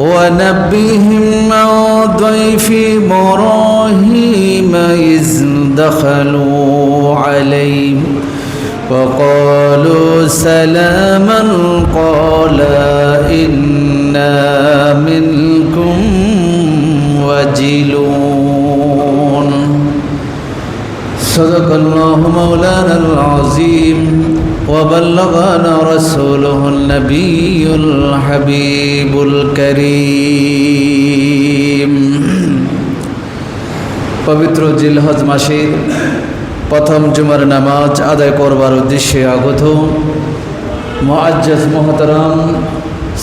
ونبئهم عن ضيف إبراهيم إذ دخلوا عليه وقالوا سلاما قال إنا منكم وجلون صدق الله مولانا العظيم وبلغنا رسوله النبي الحبيب الكريم পবিত্র জিলহজ মাসের প্রথম জুমার নামাজ আদায় করবার উদ্দেশ্যে আগত মুআজ্জাজ মুহতারাম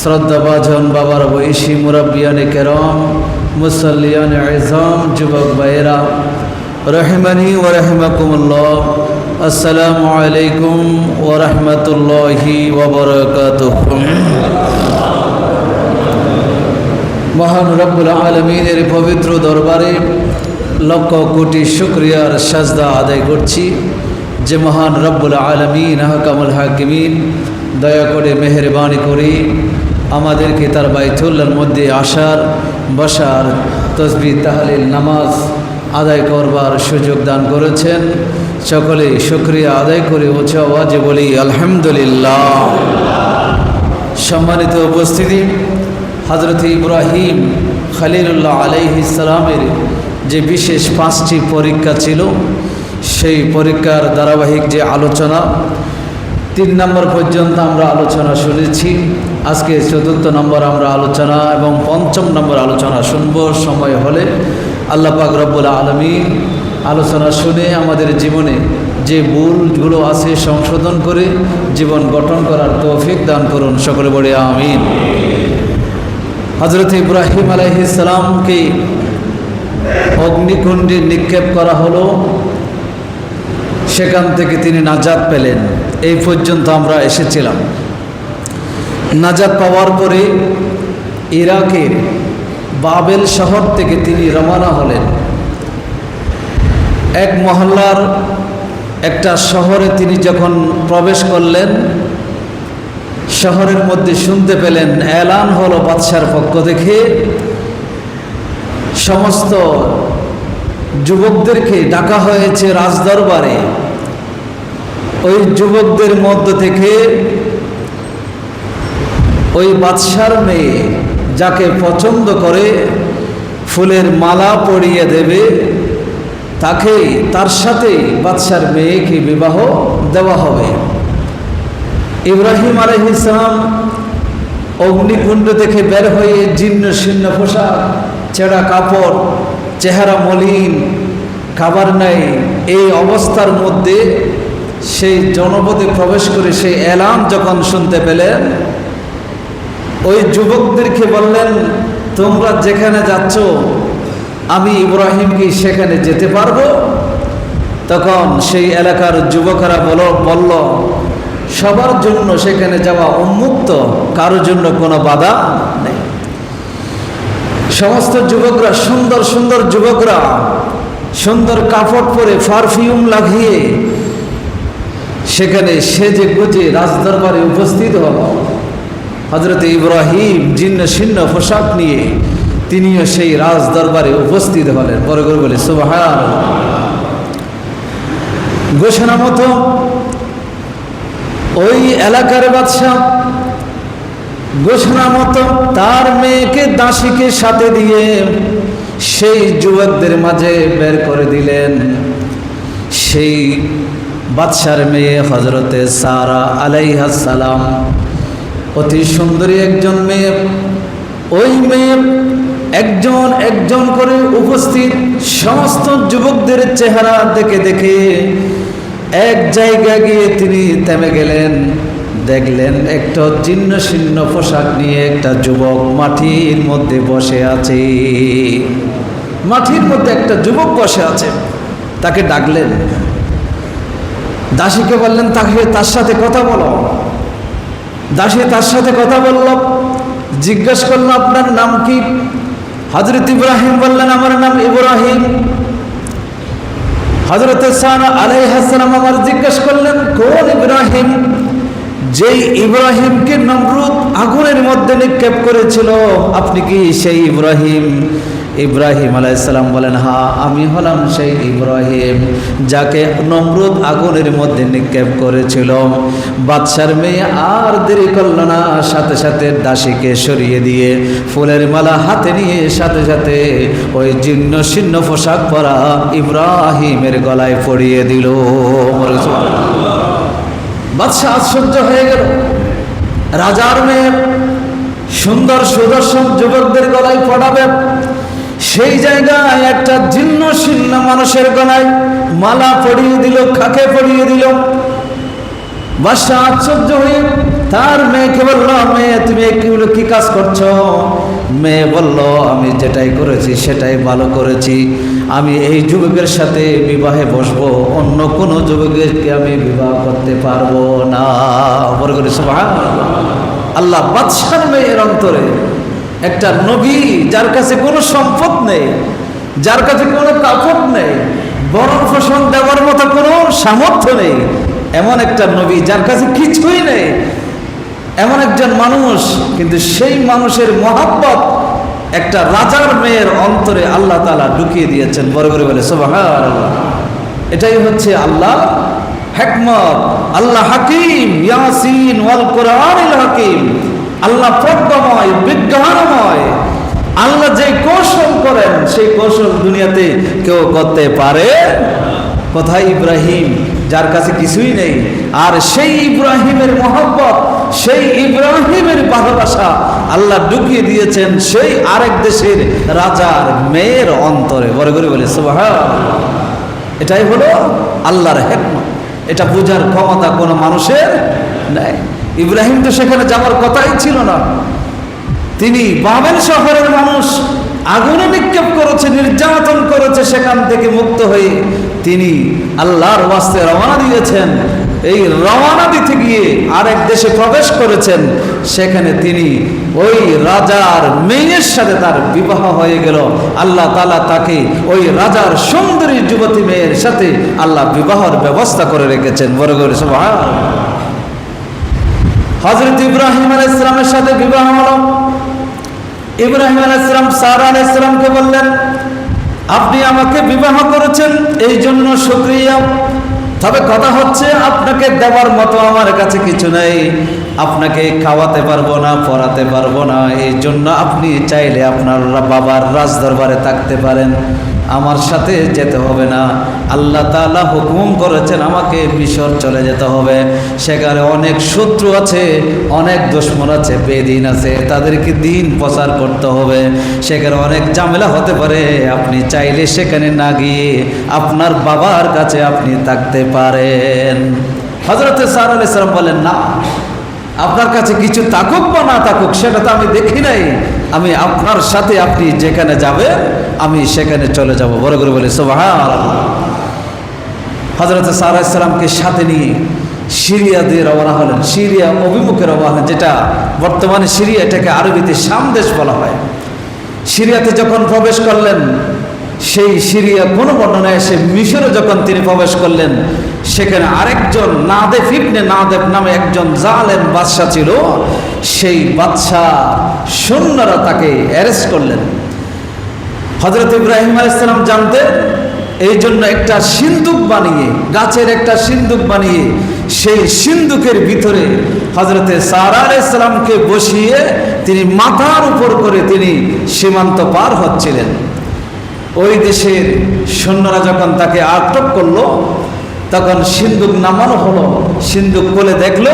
শ্রদ্ধাভাজন বাবার বয়সী মুরাব্বিয়ানে কেরাম মুসাল্লিয়ানে আযম যুবক ভাইয়েরা রহিমানি ওয়া রাহিমাকুমুল্লাহ আসসালামু আলাইকুম ওয়া রাহমাতুল্লাহি ওয়া বারাকাতুহু। মহান রব্বুল আলামিনের পবিত্র দরবারে লক্ষ কোটি শুকরিয়ার সাজদা আদায় করছি যে মহান রব্বুল আলামিন আহকামুল হাকিমিন দয়া করে মেহেরবানি করে আমাদেরকে তার বাইতুল্লাহর মধ্যে আসার বসার তাসবিহ তাহলিল নামাজ আদায় করবার সুযোগ দান করেছেন। সকলে শুকরিয়া আদায় করে উচ্চ আওয়াজে বলি আলহামদুলিল্লাহ। সম্মানিত উপস্থিতি, হযরত ইব্রাহিম খলিলুল্লাহ আলাইহিস সালামের যে বিশেষ 5টি পরীক্ষা ছিল, সেই পরীক্ষার ধারাবাহিক যে আলোচনা 3 নম্বর পর্যন্ত আমরা আলোচনা শুনেছি। আজকে 4র্থ নম্বর আমরা আলোচনা এবং 5ম নম্বর আলোচনা শুনব। সময় হলে আল্লাহ পাক রব্বুল আলামিন আলোচনা শুনে আমাদের জীবনে যে ভুলগুলো আছে সংশোধন করে জীবন গঠন করার তৌফিক দান করুন। সকলে বলি আমিন। হযরত ইব্রাহিম আলাইহিস সালামকে অগ্নিকুণ্ডে নিক্ষেপ করা হলো, সেখান থেকে তিনি নাজাত পেলেন। এই পর্যন্ত আমরা এসেছিলাম। নাজাত পাওয়ার পরে ইরাকের বাবেল শহর থেকে তিনি রওনা হলেন। এক মহল্লার একটা শহরে তিনি যখন প্রবেশ করলেন, শহরের মধ্যে শুনতে পেলেন এলান হলো বাদশার পক্ষ থেকে, সমস্ত যুবকদেরকে ডাকা হয়েছে রাজদরবারে। ওই যুবকদের মধ্য থেকে ওই বাদশার মেয়ে যাকে পছন্দ করে ফুলের মালা পরিয়ে দেবে, তাকে তার সাথে বাদশার মেয়েকে বিবাহ দেওয়া হবে। ইব্রাহিম আলাইহিস সালাম অগ্নিকুণ্ড থেকে বের হয়ে জীর্ণ শীর্ণ পোশাক, ছেঁড়া কাপড়, চেহারা মলিন, খাবার নাই, এই অবস্থার মধ্যে সেই জনপদে প্রবেশ করে সেই এলান যখন শুনতে পেলেন, ওই যুবকদেরকে বললেন, তোমরা যেখানে যাচ্ছ আমি ইব্রাহিম কি সেখানে যেতে পারবো? তখন সেই এলাকার যুবকেরা বলল, সবার জন্য সেখানে যাওয়া উন্মুক্ত, কারোর জন্য কোনো বাধা নেই। সমস্ত যুবকরা, সুন্দর সুন্দর যুবকরা সুন্দর কাপড় পরে পারফিউম লাগিয়ে সেখানে সেজে গুজে রাজদরবারে উপস্থিত হল। হযরত ইব্রাহিম জীর্ণ শীর্ণ পোশাক নিয়ে তিনিও সেই রাজদরবারে উপস্থিত হলেন। পরে করে বলে সুবহানাল্লাহ। ঘোষণা মতো ওই এলাকার বাদশা ঘোষণা মতো তার মেয়েকে দাসীকে সাথে দিয়ে সেই যুবকদের মাঝে বের করে দিলেন। সেই বাদশার মেয়ে হযরতে সারা আলাইহিস সালাম অতি সুন্দরী একজন মেয়ে। ওই মেয়ে একজন একজন করে উপস্থিত সমস্ত যুবকদের চেহারা দেখে দেখে এক জায়গায় গিয়ে তিনি থেমে গেলেন। দেখলেন একটা জীর্ণ শীর্ণ পোশাক নিয়ে একটা যুবক মাটির মধ্যে বসে আছে। মাটির মধ্যে একটা যুবক বসে আছে, তাকে ডাকলেন। দাসীকে বললেন তার সাথে কথা বলো। দাসী তার সাথে কথা বলল। জিজ্ঞাসা করলো আপনার নাম কি? হযরত ইব্রাহিম বললেন আমার নাম ইব্রাহিম। হযরত সারা আলাইহিস সালাম আমার জিজ্ঞাসা করলেন কোন ইব্রাহিম? যেই ইব্রাহিমকে নমরুদ আগুনের মধ্যে নিক্ষেপ করেছিল, আপনি কি সেই ইব্রাহিম? ইব্রাহিম আলাইহিস সালাম বলেন, হ্যাঁ আমি হলাম সেই ইব্রাহিম যাকে নমরুদ আগুনের মধ্যে নিক্ষেপ করেছিল। বাদশার মেয়ে আর দেরি করল না, সাথে সাথে দাসীকে সরিয়ে দিয়ে ফুলের মালা হাতে নিয়ে সাথে সাথে ওই জীর্ণ শীর্ণ পোশাক পরা ইব্রাহিমের গলায় পরিয়ে দিল। বাদশা আশ্চর্য হয়ে গেল, রাজার মেয়ে সুন্দর সুদর্শন যুবকদের গলায় পড়াবে, সেই জায়গায় একটা জীর্ণ শীর্ণ মানুষের গলায় মালা পরিয়ে দিল, খাকে পরিয়ে দিল। বাদশা আশ্চর্য হয়ে তার মেয়েকে বলল, মেয়ে তুমি এগুলো কি কাজ করছো? মেয়ে বলল, আমি যেটাই করেছি সেটাই ভালো করেছি, আমি এই যুবকের সাথে বিবাহে বসবো, অন্য কোনো যুবককে আমি বিবাহ করতে পারবো না। বলে করে সুবহানাল্লাহ। আল্লাহ বাদশার মেয়ের অন্তরে একটা নবী, যার কাছে কোনো সম্পদ নেই, যার কাছে কোনো কাপড় নেই, বরণ পোষণ দেওয়ার মতো কোনো সামর্থ্য নেই, এমন একটা নবী যার কাছে কিছুই নেই, এমন একজন মানুষ, কিন্তু সেই মানুষের মহাব্বত একটা রাজার মেয়ের অন্তরে আল্লাহ তাআলা ঢুকিয়ে দিয়েছেন। বড় করে বলে সুবহানাল্লাহ। এটাই হচ্ছে আল্লাহ হিকমত, আল্লাহ হাকিম, ইয়াসিন ওয়াল কোরআনিল হাকিম। আল্লাহ প্রজ্ঞাময়, বিজ্ঞানময়। আল্লাহ যে কৌশল করেন সেই কৌশল দুনিয়াতে কেউ করতে পারে। কোথায় ইব্রাহিম, যার কাছে কিছুই নেই, আর সেই ইব্রাহিমের মহব্বত, সেই ইব্রাহিমের ভালোবাসা আল্লাহ ঢুকিয়ে দিয়েছেন সেই আরেক দেশের রাজার মেয়ের অন্তরে। বড় করে বলে সুবহানাল্লাহ। এটাই হলো আল্লাহর হিকমত। এটা বোঝার ক্ষমতা কোনো মানুষের নাই। ইব্রাহিম তো সেখানে যাওয়ার কথাই ছিল না, তিনি বাবেল শহরের মানুষ আগুনে নিক্ষেপ করেছে, নির্যাতন করেছে, সেখান থেকে মুক্ত হয়ে তিনি আল্লাহর ওয়াস্তে রওনা দিয়েছেন। এই রওনা দিতে গিয়ে আরেক দেশে প্রবেশ করেছেন, সেখানে তিনি ওই রাজার মেয়ের সাথে তার বিবাহ হয়ে গেল। আল্লাহ তাআলা তাকে ওই রাজার সুন্দরী যুবতী মেয়ের সাথে আল্লাহ বিবাহের ব্যবস্থা করে রেখেছেন। বড় করে সুবহানাল্লাহ। হযরত ইব্রাহিম আলাইহিস সালামের সাথে বিবাহ হলো। ইব্রাহিম আলাইহিস সালাম সারা আলাইহিস সালামকে বললেন, আপনি আমাকে বিবাহ করেছেন এই জন্য শুকরিয়া, তবে কথা হচ্ছে আপনাকে দেওয়ার মতো আমার কাছে কিছু নেই, আপনাকে খাওয়াতে পারবো না, পড়াতে পারবো না, এই জন্য আপনি চাইলে আপনার বাবার রাজদরবারে থাকতে পারেন, আমার সাথে যেতে হবে না। আল্লাহ তাআলা হুকুম করেছেন আমাকে মিশর চলে যেতে হবে, সেখানে অনেক শত্রু আছে, অনেক দুশমন আছে, বেদিন আছে, তাদেরকে দিন প্রচার করতে হবে, সেখানে অনেক ঝামেলা হতে পারে, আপনি চাইলে সেখানে না গিয়ে আপনার বাবার কাছে আপনি থাকতে পারেন। হযরত সারা আলাইহিস সালাম বলেন, না, আপনার কাছে কিছু থাকুক বা না থাকুক সেটা তো আমি দেখি নাই, আমি আপনার সাথে আপনি যেখানে যাবে আমি সেখানে চলে যাব। বড় করে বলে সুবহানাল্লাহ। হযরত সারা আলাইহিস সালামকে সাথে নিয়ে সিরিয়া দিয়ে রওনা হলেন, সিরিয়া অভিমুখে রওনা হলেন, যেটা বর্তমানে সিরিয়া, এটাকে আরবিতে শাম দেশ বলা হয়। সিরিয়াতে যখন প্রবেশ করলেন, সেই সিরিয়া কোনো বর্ণনায় এসে মিশরে যখন তিনি প্রবেশ করলেন, সেখানে আরেকজন নাদেফ ইবনে নাদেফ নামে একজন জালেম বাদশা ছিল, সেই বাদশা সৈন্যরা তাকে অ্যারেস্ট করলেন। হযরত ইব্রাহিম আলাইহিস সালাম জানতেন, এই জন্য একটা সিন্দুক বানিয়ে, গাছের একটা সিন্দুক বানিয়ে সেই সিন্দুকের ভিতরে হযরতে সারা আলাইহিস সালামকে বসিয়ে তিনি মাথার উপর করে তিনি সীমান্ত পার হচ্ছিলেন। ওই দেশের সৈন্যরা যখন তাকে আটক করলো, তখন সিন্দুক নামানো হলো, সিন্দুক খুলে দেখলো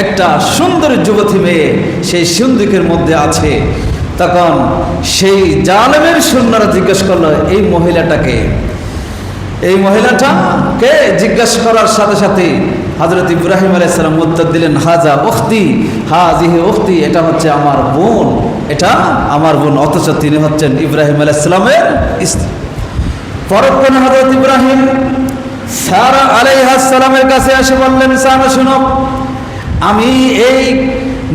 একটা সুন্দর যুবতী মেয়ে সেই সিন্দুকের মধ্যে আছে। তখন সেই জালেমের সৈন্যরা জিজ্ঞেস করলো, এই মহিলাটাকে, এই মহিলাটাকে জিজ্ঞেস করার সাথে সাথে হযরত ইব্রাহিম আলাইহিস সালাম উত্তর দিলেন, হাজা উখতি, হাজিহি উখতি, এটা হচ্ছে আমার বোন, এটা আমার বোন। অথচ তিনি হচ্ছেন ইব্রাহিম আলাইহিস সালামের স্ত্রী। পরক্ষণে হযরত ইব্রাহিম সারা আলাইহিস সালামের কাছে এসে বললেন, সারা শুনো, আমি এই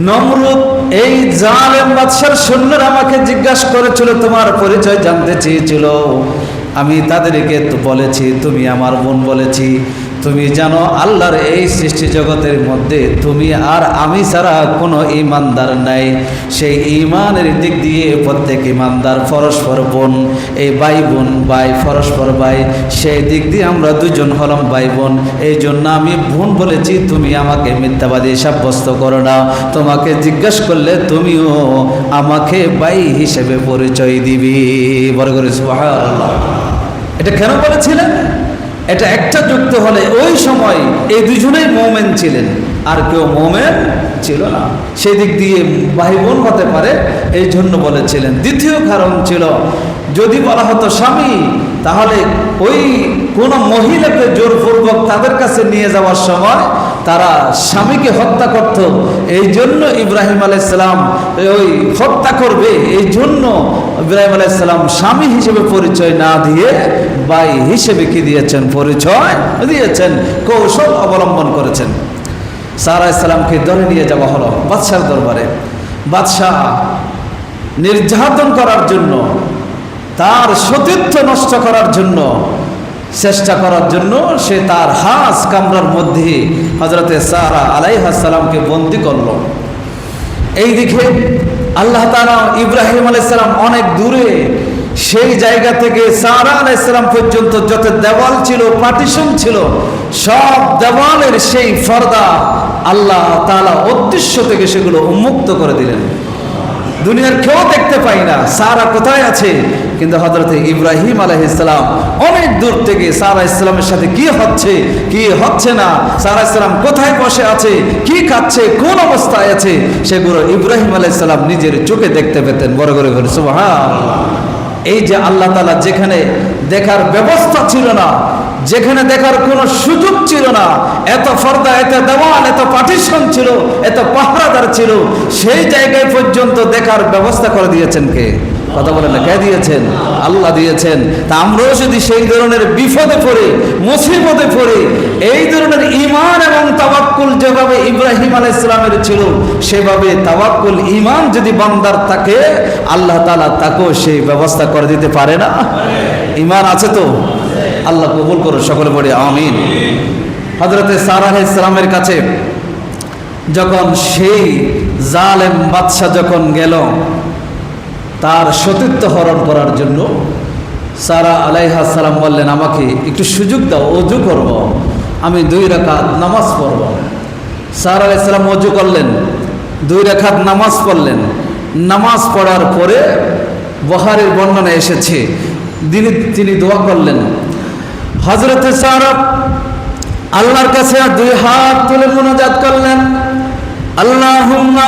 নমরুদ, এই জালেম বাদশার সৈন্যরা আমাকে জিজ্ঞাসা করেছিল, তোমার পরিচয় জানতে চেয়েছিল, আমি তাদেরকে তো বলেছি তুমি আমার বোন বলেছি, তুমি জানো আল্লাহর এই সৃষ্টি জগতের মধ্যে তুমি আর আমি ছাড়া কোনো ঈমানদার নাই। সেই ঈমানের দিক দিয়ে প্রত্যেক ঈমানদার পরস্পর বোন, এই ভাই বোন ভাই পরস্পর ভাই, সেই দিক দিয়ে আমরা দুজন হলাম ভাই বোন। এই জন্য আমি বোন বলেছি, তুমি আমাকে মিথ্যাবাদী সাব্যস্ত করো না। তোমাকে জিজ্ঞেস করলে তুমিও আমাকে ভাই হিসেবে পরিচয় দিবি। বড় করে সুবহানাল্লাহ। এটা কেন বলেছিলেন? এটা একটা যুক্ত হলে ওই সময় এই দুজনেই মোমেন ছিলেন, আর কেউ মোমেন ছিল না। সেই দিক দিয়ে ভাই বোন হতে পারে, এই জন্য বলেছিলেন। দ্বিতীয় কারণ ছিল, যদি বলা হতো স্বামী, তাহলে ওই কোনো মহিলাকে জোরপূর্বক তাদের কাছে নিয়ে যাওয়ার সময় তারা স্বামীকে হত্যা করত। এই জন্য ইব্রাহিম আলাইহিস সালাম ওই হত্যা করবে, এই জন্য ইব্রাহিম আলাইহিস সালাম স্বামী হিসেবে পরিচয় না দিয়ে ভাই হিসেবে কি দিয়েছেন? পরিচয় দিয়েছেন, কৌশল অবলম্বন করেছেন। সারা আলাইহিস সালামকে ধরে নিয়ে যাওয়া হলো বাদশার দরবারে। বাদশাহ নির্যাতন করার জন্য, তার সতীত্ব নষ্ট করার জন্য, চেষ্টা করার জন্য সে তার হাঁস কামরার মধ্যে হযরতে সারা আলাইহিস সালামকে বন্দী করল। এইদিকে আল্লাহ তাআলা ইব্রাহিম আলাইহিস সালাম অনেক দূরে, সেই জায়গা থেকে সারা আলাইহিস সালাম পর্যন্ত যত দেওয়াল ছিল, পার্টিশন ছিল, সব দেওয়ালের সেই পর্দা আল্লাহ তাআলা অদৃশ্য থেকে সেগুলো উন্মুক্ত করে দিলেন। দুনিয়ার কেউ দেখতে পাই না সারা কোথায় আছে, কিন্তু হযরতে ইব্রাহিম আলাইহিস সালাম অনেক দূর থেকে সারা ইসলামের সাথে কি হচ্ছে কি হচ্ছে না, সারা ইসলাম কোথায় বসে আছে, কি খাচ্ছে, কোন অবস্থায় আছে, সেগুলো ইব্রাহিম আলাইহিস সালাম নিজের চোখে দেখতে পেতেন। বড় করে বলে সুবহানাল্লাহ। এই যে আল্লাহ তাআলা যেখানে দেখার ব্যবস্থা ছিল না, যেখানে দেখার কোনো সুযোগ ছিল না, এত পর্দা, এত দেওয়াল, এত পার্টিশন ছিল, এত পাহারাদার ছিল, সেই জায়গায় পর্যন্ত দেখার ব্যবস্থা করে দিয়েছেন কে? কথা বলেন না, কে দিয়েছেন? আল্লাহ দিয়েছেন। তা আমরাও যদি সেই ধরনের বিপদে পড়ে, মুসিবতে পড়ে, এই ধরনের ঈমান এবং তাওয়াক্কুল যেভাবে ইব্রাহিম আলাইহিস সালামের ছিল, সেভাবে তাওয়াক্কুল ঈমান যদি বান্দার থাকে, আল্লাহ তাআলা তাকেও সেই ব্যবস্থা করে দিতে পারে না? ঈমান আছে তো? আল্লাহ কবুল করো, সকলে বলি আমিন। হযরতে সারা আলাইহিস সালামের কাছে যখন সেই জালেম বাদশা যখন গেল তার সতীত্ব হরণ করার জন্য, সারা আলাইহিস সালাম বললেন, আমাকে একটু সুযোগ দাও, ওযু করব, আমি 2 রাকাত নামাজ পড়ব। সারা আলাইহিস সালাম ওযু করলেন, 2 রাকাত নামাজ পড়লেন। নামাজ পড়ার পরে বুখারীর বর্ণনা এসেছে, তিনি দোয়া করলেন। হযরতে সারা আল্লাহর কাছে 2 হাত তুলে মুনাজাত করলেন, আল্লাহুম্মা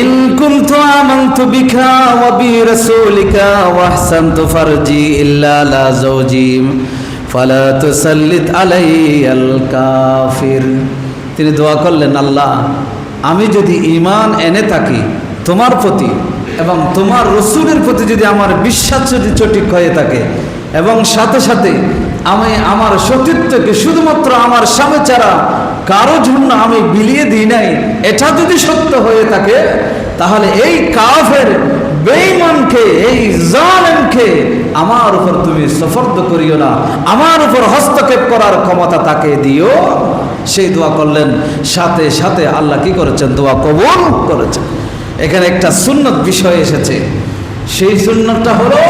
ইন কুনতু আমানতু বিকা ওয়া বিরাসূলিকা ওয়া আহসানতু ফারজি ইল্লা লা যাওজি ফালা তুসাল্লিত আলাইয়াল কাফির। তিনি দোয়া করলেন, আল্লাহ, আমি যদি ঈমান এনে থাকি তোমার প্রতি এবং তোমার রাসূলের প্রতি, যদি আমার বিশ্বাস যদি সঠিক হয়ে থাকে, এবং সাথে সাথে আমি আমার সতীত্বকে শুধুমাত্র আমার স্বামী ছাড়া কারো জন্য আমি বিলিয়ে দিই নাই, এটা যদি সত্য হয়ে থাকে, তাহলে এই কাফের বেঈমানকে, এই জালেমকে আমার উপর তুমি সুফর্দ করিও না, আমার উপর হস্তক্ষেপ করার ক্ষমতা তাকে দিও। সেই দোয়া করলেন, সাথে সাথে আল্লাহ কি করেছেন? দোয়া কবুল করেছেন। এখানে একটা সুন্নত বিষয় এসেছে, সেই সুন্নতটা হলো,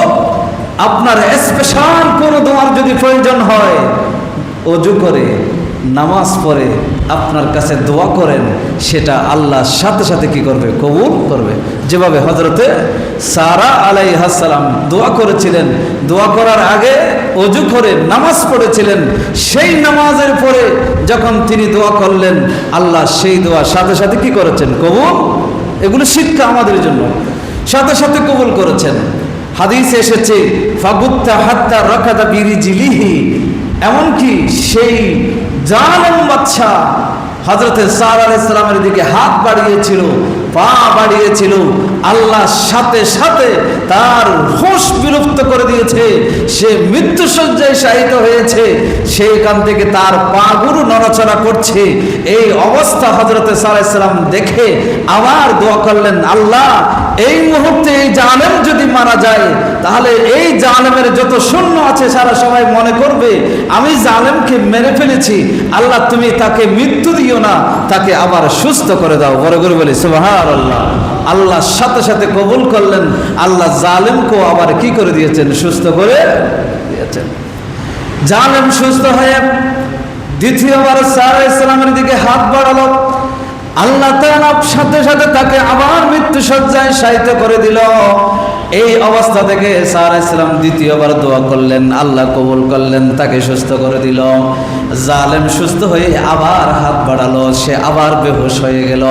আপনার স্পেশাল কোনো দোয়ার যদি প্রয়োজন হয়, ওযু করে নামাজ পড়ে আপনার কাছে দোয়া করেন, সেটা আল্লাহ সাথে সাথে কি করবে? কবুল করবে। যেভাবে হযরতে সারা আলাইহিস সালাম দোয়া করেছিলেন, দোয়া করার আগে ওযু করে নামাজ পড়েছিলেন, সেই নামাজের পরে যখন তিনি দোয়া করলেন, আল্লাহ সেই দোয়া সাথে সাথে কি করেছেন? কবুল। এগুলো শিক্ষা আমাদের জন্য, সাথে সাথে কবুল করেছেন। হাদিসে এসেছে, ফাগুত্তা হাত্তা রাকাদা বিরিজিলিহি, এমনকি সেই জালেম বাদশা হযরতে সারা আলাইহিস সালামের দিকে হাত বাড়িয়েছিল, পা বাড়িয়েছিল, আল্লাহ সাথে সাথে তার হুঁশ বিলুপ্ত করে দিয়েছে, সে মৃত্যুশয্যায় শায়িত হয়েছে, সেইখান থেকে তার পাগুলো নড়াচড়া করছে। এই অবস্থা হযরতে সারা আলাইহিস সালাম দেখে আবার দোয়া করলেন, আল্লাহ এই মুহূর্তে এই জালেম যদি মারা যায়, তাহলে এই জালেমের যত সৈন্য আছে সারা সবাই মনে করবে আমি জালেমকে মেরে ফেলেছি, আল্লাহ তুমি তাকে মৃত্যু দিও না, তাকে আবার সুস্থ করে দাও। বড় করে বলি সুবহানাল্লাহ। আল্লাহ সাথে সাথে কবুল করলেন, আল্লাহ জালেমকেও আবার কি করে দিয়েছেন, সুস্থ করে দিয়েছেন। জালেম সুস্থ হয়ে দ্বিতীয়বার ঈসা আলাইহিস সালামের দিকে হাত বাড়ালো, আল্লাহ তাআলা সাথে সাথে তাকে আবার মৃত্যু সজ্জায় শায়িত করে দিল। এই অবস্থা থেকে ঈসা আলাইহিস সালাম দ্বিতীয়বার দোয়া করলেন, আল্লাহ কবুল করলেন, তাকে সুস্থ করে দিল। জালেম সুস্থ হয়ে আবার হাত বাড়ালো, সে আবার বেহুশ হয়ে গেল।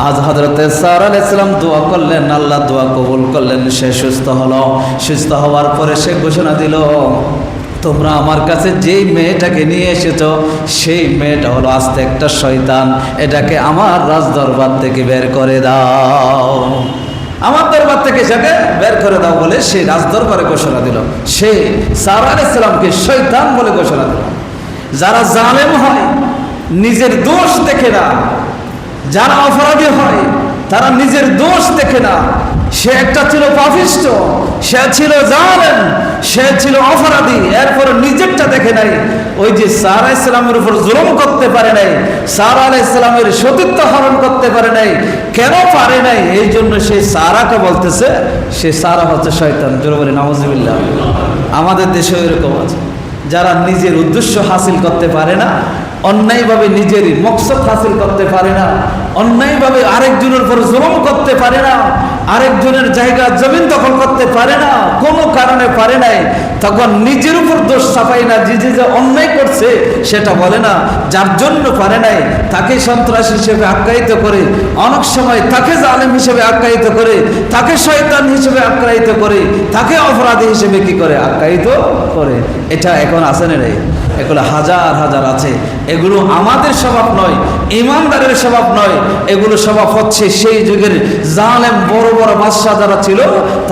আজ হযরত ঈসা আলাইহিস সালাম দোয়া করলেন, আল্লাহ দোয়া কবুল করলেন, সে সুস্থ হলো। সুস্থ হওয়ার পরে সে ঘোষণা দিল, তোমরা আমার কাছে যেই মেয়েটাকে নিয়ে এসেছো সেই মেয়েটা হলো আস্তে একটা শয়তান, এটাকে আমার রাজদরবার থেকে বের করে দাও, আমার দরবার থেকে সেটাকে বের করে দাও বলে সে রাজদরবারে ঘোষণা দিল। সে ঈসা আলাইহিস সালামকে শয়তান বলে ঘোষণা দিল। যারা জালেম হয় নিজের দোষ দেখে না, যারা অপরাধী হয় তারা নিজের দোষ দেখে না। সে একটা ছিল পাপিষ্ঠ, সে ছিল জালেম, সে ছিল অপরাধী, এরপরে নিজেরটা দেখে নাই। ওই যে ঈসা আলাইহিস সালামের উপর জুলুম করতে পারে নাই, ঈসা আলাইহিস সালামের সতীত্ব হরণ করতে পারে নাই, কেন পারে নাই? এই জন্য সে সারাকে বলতেছে সে সারা হচ্ছে শয়তান। জোরে বলি নাউজুবিল্লাহ। আমাদের দেশে এরকম আছে, যারা নিজের উদ্দেশ্য হাসিল করতে পারে না, অন্যায়ভাবে নিজের মকসদ হাসিল করতে পারে না, অন্যায়ভাবে আরেকজনের উপর জুলুম করতে পারে না, আরেকজনের জায়গা জমিন দখল করতে পারে না, কোনো কারণে পারে নাই, তখন নিজের উপর দোষ চাপাই না, যে অন্যায় করছে সেটা বলে না, যার জন্য পারে নাই তাকে সন্ত্রাসী হিসেবে আখ্যায়িত করে, অনেক সময় তাকে জালেম হিসেবে আখ্যায়িত করে, তাকে শয়তান হিসেবে আখ্যায়িত করে, তাকে অপরাধী হিসেবে কি করে আখ্যায়িত করে। এটা এখন আছে না রে? এগুলো হাজার হাজার আছে। এগুলো আমাদের স্বভাব নয়, ইমানদারের স্বভাব নয়, এগুলো স্বভাব হচ্ছে সেই যুগের জালেম বড় বড় বাদশা যারা ছিল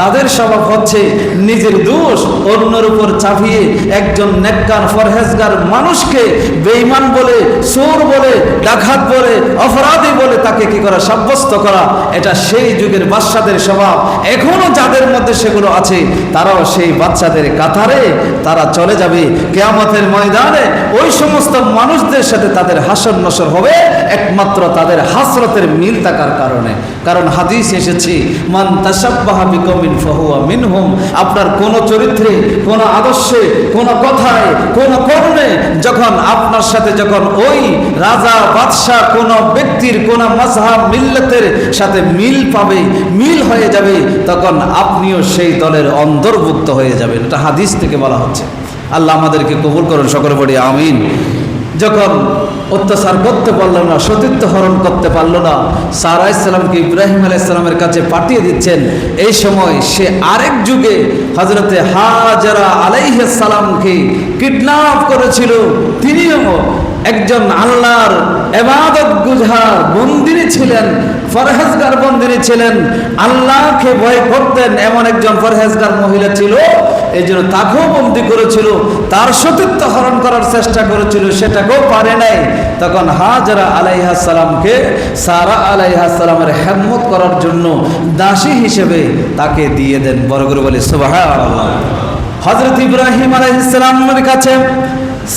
তাদের স্বভাব হচ্ছে নিজের দোষ অন্যের উপর চাপিয়ে একজন নেককার ফরহেজগার মানুষকে বেঈমান বলে, চোর বলে, ডাকাত বলে, অপরাধী বলে তাকে কি করা, সাব্যস্ত করা। এটা সেই যুগের বাদশাদের স্বভাব। এখনো যাদের মধ্যে সেগুলো আছে তারাও সেই বাচ্চাদের কাতারে তারা চলে যাবে কিয়ামতের ময়দানে। ওই সমস্ত মানুষদের সাথে তাদের হাসর নসর হবে একমাত্র তাদের হাসরতের মিল থাকার কারণে। কারণ হাদিস এসেছে, মান তাশাব্বাহা বিকওমিন ফাহুয়া মিনহুম। আপনার কোন চরিত্রে, কোন আদর্শে, কোন কথায়, কোন কর্মে যখন আপনার সাথে যখন ওই রাজা বাদশাহ কোন ব্যক্তির কোন মাযহাব মিল্লাতের সাথে মিল পাবে, মিল হয়ে যাবে, তখন আপনিও সেই দলের অন্তর্ভুক্ত হয়ে যাবেন। এটা হাদিস থেকে বলা হচ্ছে। আল্লাহ আমাদেরকে কবুল করুন, সকলে বলি আমিন। যখন অত্যাচার করতে পারলো না, সতীত্ব হরণ করতে পারলো না, সারা ইসলামকে ইব্রাহিম আলাইহিস সালামের কাছে পাঠিয়ে দিচ্ছেন। এই সময় সে আরেক যুগে হযরতে হাজরা আলাইহিস সালামকে কিডন্যাপ করেছিল। তিনিও একজন আল্লাহর ইবাদত গুজার বন্দিনী ছিলেন, ফরহেজগার বন্দিনী ছিলেন, আল্লাহকে ভয় করতেন এমন একজন ফরহেজগার মহিলা ছিল। এই জন্য তাকেও বন্দী করেছিল, তার সতীত্ব হরণ করার চেষ্টা করেছিল, সেটাকেও পারে নাই। তখন হাজরা আলাইহিস সালামকে সারা আলাইহিস সালামের খেদমত করার জন্য দাসী হিসেবে তাকে দিয়ে দেন। বড় করে বলি সুবহানাল্লাহ। হযরত ইব্রাহিম আলাইহিস সালামের কাছে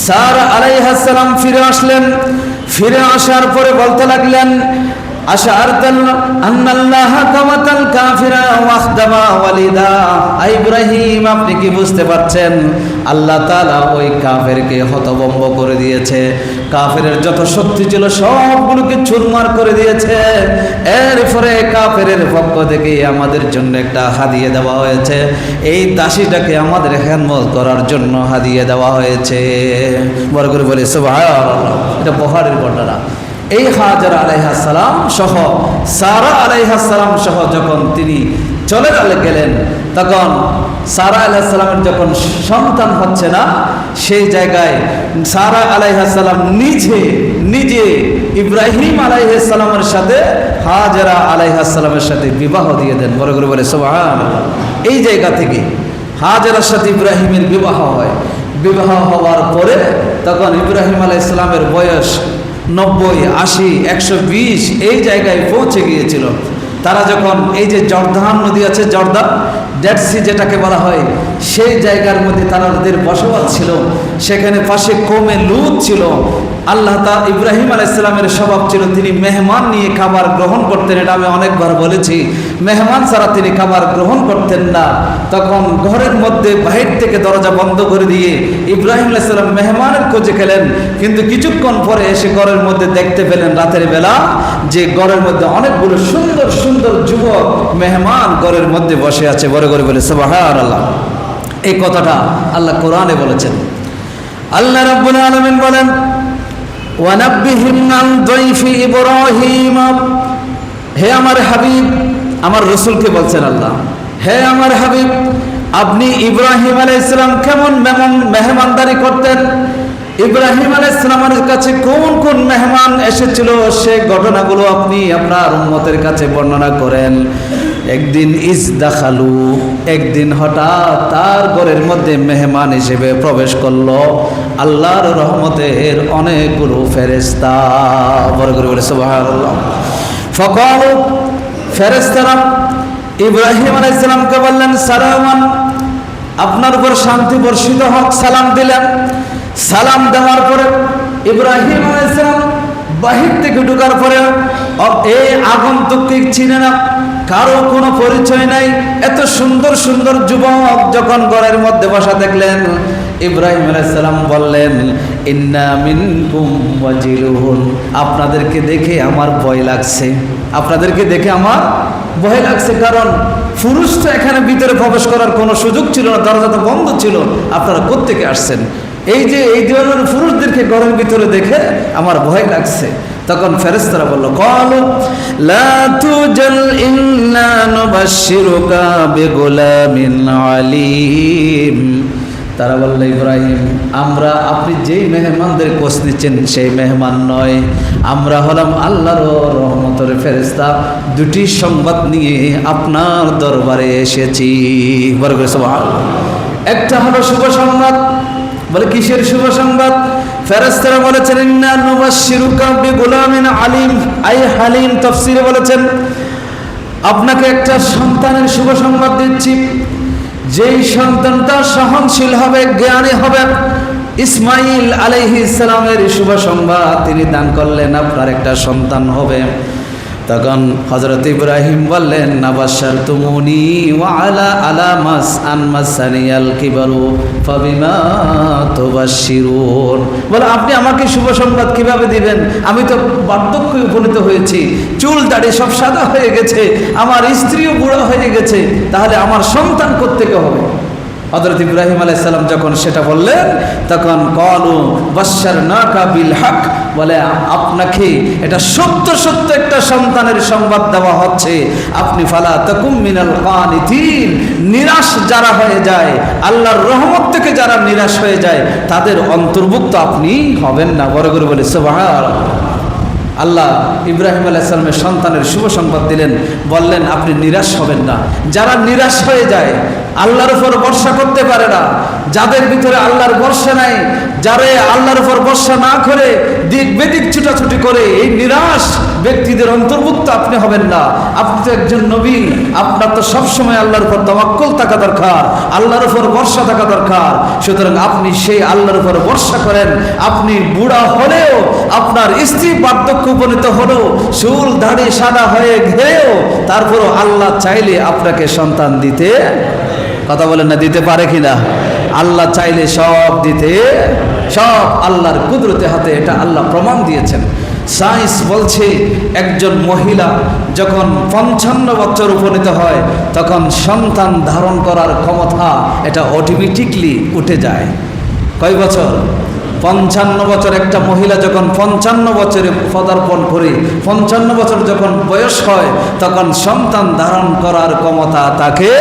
সারা আলাইহিস সালাম ফিরে আসলেন। ফিরে আসার পরে বলতে লাগলেন, আশআরতাল আন্নাল্লাহা কামাতাল কাফিরা ওয়াখদামা ওয়ালিদা। ইব্রাহিম, আপনি কি বুঝতে পারছেন আল্লাহ তাআলা ওই কাফেরকে হতভম্ব করে দিয়েছে, কাফেরের যত শক্তি ছিল সবগুলোকে চুরমার করে দিয়েছে। এরপরে কাফেরের পক্ষ থেকে আমাদের জন্য একটা হাদিয়া দেওয়া হয়েছে, এই দাসীটাকে আমাদের খেদমত করার জন্য হাদিয়া দেওয়া হয়েছে। বড় করে বলি সুবহানাল্লাহ। এটা বুখারীর ঘটনা। এই হাজরা আলাইহিস সালাম সহ সারা আলাইহিস সালাম সহ যখন তিনি চলে গেলেন, তখন সারা আলাইহিস সালামের যখন সন্তান হচ্ছে না, সেই জায়গায় সারা আলাইহিস সালাম নিজে ইব্রাহিম আলাইহিস সালামের সাথে হাজরা আলাইহিস সালামের সাথে বিবাহ দিয়ে দেন। বড় করে বলে সুবহানাল্লাহ। এই জায়গা থেকে হাজরার সাথে ইব্রাহিমের বিবাহ হয়। বিবাহ হওয়ার পরে তখন ইব্রাহিম আলাইহিস সালামের বয়স 90, 80, 120 এই জায়গায় পৌঁছে গিয়েছিল। তারা যখন এই যে জর্দান নদী আছে, জর্দান ডেড সি যেটাকে বলা হয়, সেই জায়গার মধ্যে তাদের বসবাস ছিল। সেখানে পাশে কৌমে লূত ছিল। আল্লাহ ইব্রাহিম আলাইহিস সালামের স্বভাব ছিল তিনি মেহমান নিয়ে খাবার গ্রহণ করতেন। এটা আমি অনেকবার বলেছি, মেহমান ছাড়া তিনি খাবার গ্রহণ করতেন না। তখন ঘরের মধ্যে বাহির থেকে দরজা বন্ধ করে দিয়ে ইব্রাহিম আলাইহিস সালাম মেহমানের খোঁজে গেলেন, কিন্তু কিছুক্ষণ পরে এসে ঘরের মধ্যে দেখতে পেলেন রাতের বেলা যে ঘরের মধ্যে অনেকগুলো সুন্দর সুন্দর যুবক মেহমান ঘরের মধ্যে বসে আছে। বড় করে বলে সুবহানাল্লাহ। এই কথাটা আল্লাহ কোরআনে বলেছেন। আল্লাহ রাব্বুল আলামিন বলেন ওয়ানাব্বিহিম আন দাইফি ইব্রাহিম। হে আমার হাবিব, আমার রাসূলকে বলছেন আল্লাহ, হে আমার হাবিব, আপনি ইব্রাহিম আলাইহিস সালাম কেমন মেহমানদারি করতেন, ইব্রাহিম আলাইহিস সালামের কাছে কোন কোন মেহমান এসেছিল সেই ঘটনাগুলো আপনি আপনার উম্মতের কাছে বর্ণনা করেন। একদিন ইজদাখালু, একদিন হঠাৎ তার ঘরের মধ্যে মেহমান হিসেবে প্রবেশ করলো আল্লাহর রহমতের অনেকগুলো ফেরেশতা। বড় করে বলে সুবহানাল্লাহ। ফাকালু, ফেরেশতারা ইব্রাহিম আলাইহিস সালামকে বললেন সালামান, আপনার উপর শান্তি বর্ষিত হোক। সালাম দিলেন। সালাম দেওয়ার পরে ইব্রাহিম আলাইহিস সালাম বাহির থেকে ঢোকার পরে এই আগন্তুককে চিনে না, কারো কোনো পরিচয় নাই। এত সুন্দর সুন্দর যুবক যখন ঘরের মধ্যে বসা দেখলেন, ইব্রাহিম আলাইহিস সালাম বললেন ইন্না মিনকুম ওয়াজিলুন, আপনাদেরকে দেখে আমার ভয় লাগছে, আপনাদেরকে দেখে আমার ভয় লাগছে। কারণ পুরুষ তো এখানে ভিতরে প্রবেশ করার কোনো সুযোগ ছিল না, দরজা তো বন্ধ ছিল, আপনারা কোত্থেকে আসছেন? এই যে এই ধরনের পুরুষদেরকে ঘরের ভিতরে দেখে আমার ভয় লাগছে। তখন ফেরেশতারা বলল ক্বালু লা তুজাল ইন্না নুবাশশিরুকা বিগুলামিন আলীম। তারা বলল ইব্রাহিম, আমরা আপনি যেই মেহমানদের খোঁজ নিচ্ছেন সেই মেহমান নয়, আমরা হলাম আল্লাহর রহমতের ফেরেশতা, দুটি সংবাদ নিয়ে আপনার দরবারে এসেছি। বড় করে সুবহানাল্লাহ। একটা হলো শুভ সংবাদ। বলে কিসের শুভ সংবাদ? ফেরেশতারা বলেছেন ইন্না নুবাশশিরুকা বিগুলামিন আলীম, আই হালিম। তাফসীরে বলেছেন আপনাকে একটা সন্তানের শুভ সংবাদ দিচ্ছি, যেই সন্তানটা সহনশীল হবে, জ্ঞানী হবে। ইসমাইল আলাইহিস সালামের শুভ সংবাদ তিনি দান করলেন, আপনার একটা সন্তান হবে। তখন হযরত ইব্রাহিম বললেন নাবাশশারতুমুনি ওয়া আলা আলামাস আনমাসানিয়াল কিবারু ফাবিমা তুবাশশিরুন। বলে আপনি আমাকে শুভ সংবাদ কিভাবে দিবেন? আমি তো বার্ধক্যে উপনীত হয়েছি, চুল দাড়ি সব সাদা হয়ে গেছে, আমার স্ত্রীও বুড়ো হয়ে গেছে, তাহলে আমার সন্তান কোত্থেকে হবে? হযরত ইব্রাহিম আলাইহিস সালাম যখন সেটা বললেন তখন ক্বালু বাশশারনাকা বিল হক, বলে আপনাকে এটা সত্য সত্য একটা সন্তানের সংবাদ দেওয়া হচ্ছে। আপনি ফালা তাকুম মিনাল কানিতিন, নিরাশ যারা হয়ে যায়, আল্লাহর রহমত থেকে যারা নিরাশ হয়ে যায় তাদের অন্তর্ভুক্ত আপনি হবেন না। বড় করে বলে সুবহানাল্লাহ। আল্লাহ ইব্রাহিম আলাইহিস সালামের সন্তানের শুভ সংবাদ দিলেন, বললেন আপনি নিরাশ হবেন না। যারা নিরাশ হয়ে যায়, আল্লাহর উপর ভরসা করতে পারে না, যাদের ভিতরে আল্লাহর ভরসা নাই, যারা আল্লাহর উপর ভরসা না করে দিক বেদিক ছুটাছুটি করে, এই নিরাশ ব্যক্তিদের অন্তর্ভুক্ত আপনি হবেন না। আপনি তো একজন নবী, আপনার তো সবসময় আল্লাহর উপর তাওয়াক্কুল থাকা দরকার, আল্লাহর উপর ভরসা থাকা দরকার। সুতরাং আপনি সেই আল্লাহর উপর ভরসা করেন। আপনি বুড়া হলেও, আপনার স্ত্রী বার্ধক্য উপনীত হলেও, চুল দাড়ি সাদা হয়ে গেলেও, তারপরও আল্লাহ চাইলে আপনাকে সন্তান দিতে, কথা বলেন না, দিতে পারে কিনা? আল্লাহ চাইলে সব দিতে, সব আল্লাহর কুদরতে হাতে, এটা আল্লাহ প্রমাণ দিয়েছেন। সায়েন্স বলছে একজন মহিলা যখন 55 বছর উপনীত হয় তখন সন্তান ধারণ করার ক্ষমতা এটা অটোমেটিকলি উঠে যায়। কয় বছর? 55 বছর। একটা মহিলা যখন 55 বছরে পদার্পণ করে, 55 বছর যখন বয়স হয় তখন সন্তান ধারণ করার ক্ষমতা তাকে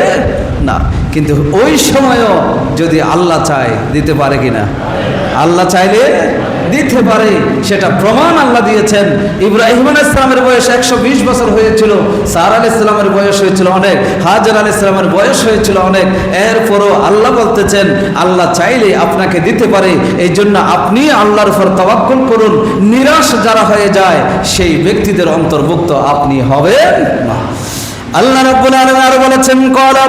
না। কিন্তু ওই সময়ও যদি আল্লাহ চায় দিতে পারে কিনা? আল্লাহ চাইলে দিতে পারে, সেটা প্রমাণ আল্লাহ দিয়েছেন। ইব্রাহিম আলাইহিস সালামের বয়স 120 বছর হয়েছিল, সারা আলাইহিস সালামের বয়স হয়েছিল অনেক, হাজর আলাইহিস সালামের বয়স হয়েছিল অনেক। এরপরও আল্লাহ বলতেছেন আল্লাহ চাইলে আপনাকে দিতে পারে। এই জন্য আপনি আল্লাহর উপর তাওয়াক্কুল করুন। নিরাশ যারা হয়ে যায় সেই ব্যক্তিদের অন্তর্ভুক্ত আপনি হবেন না। আল্লাহ রাব্বুল আলামিন আরো বলেছেন ক্বালা